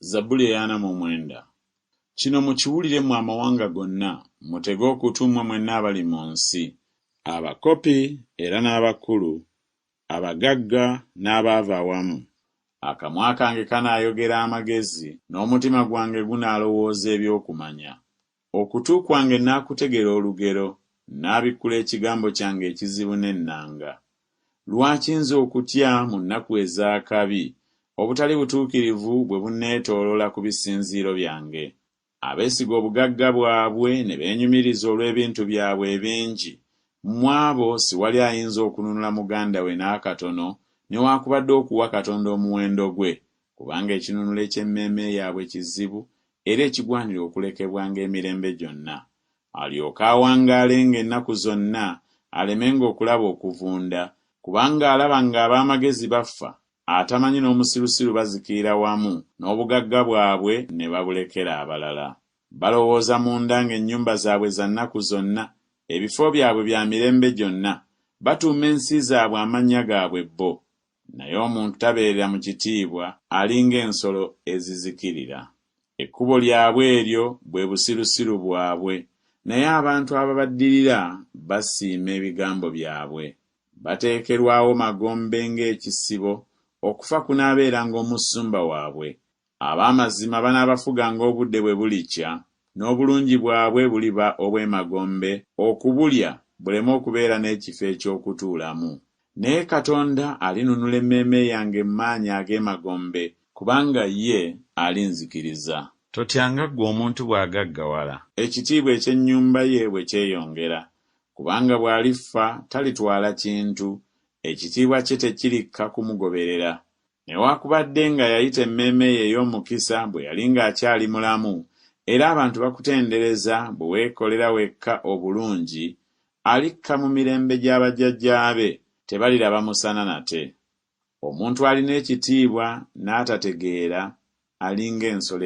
Zabbuli eyana mu mwenda. Kino mukiwuliremu amawanga gonna, mutege okutumwa mwenna abali mu nsi, abakopi era n'abakulu, abagagga n'abaava awamu. Akamwa kange kanaayogera amagezi, n'omutima gwange gunaalowooza eby'okumanya. Okutu kwange naakutegera olugero, naabikkula ekigambo kyange ekizibu n'ennanga. Lwaki nze okutya mu nnaku ez'akabi, obutali butuukirivu bwe bunneetooloola ku bisinziiro byange? Abeesiga obugagga bwabwe ne beenyumiriza olw'ebintu byabwe ebingi. Mu abo siwali ayinza okununula muganda we n'akatono, newaakubadde okuwa Katonda omuwendo gwe, kubanga ekinunulo eky'emmeeme yaabwe kizibu era ekigwanira okulekebwa ng'emirembe gyonna. Alyoke awangaalenga ennaku zonna, alemenga okulaba okuvunda, kubanga alaba ng'ab'amagezi bafa, atamanyi n'omusirusiru bazikirira wamu, n'obugagga bwabwe ne babulekera abalala. Balowooza munda ng'ennyumba zaabwe za nnaku zonna, ebifo byabwe bya mirembe gyonna, batuuma ensi zaabwe amannya gaabwe bo. Naye omuntu tabeerera mu kitiibwa, ali ng'ensolo ezizikirira. Ekkubo lyabwe eryo bwe busirusiru bwabwe, naye abantu ababaddirira basiima ebigambo byabwe. Bateekerwawo magombe ng'ekisibo, okufa kunaabeeranga omusumba waabwe. Ab'amazima banaabafuganga obudde bwe bulikya, n'obulungi bwabwe buliba obw'emagombe, okubulya buleme okubeera n'ekifo eky'okutuulamu. Naye Katonda alinunula emmeeme yange mu maanyi ag'emagombe, kubanga ye alinzikiriza. Totyanga ggwe omuntu bw'agaggawala, ekitiibwa eky'ennyumba ye bwe kyeyongera, kubanga bw'alifa talitwala kintu, ekitiibwa kye tekirikka kumugoberera. Newaakubadde nga yayita emmeeme ye ey'omukisa bwe yali ng'akyali mulamu, era abantu bakutendereza bwe weekolera wekka obulungi, alikka mu mirembe gy'abajjajjaabe, tebaliraba musana nate. Omuntu alina ekitiibwa n'atategeera, ali ng'ensolo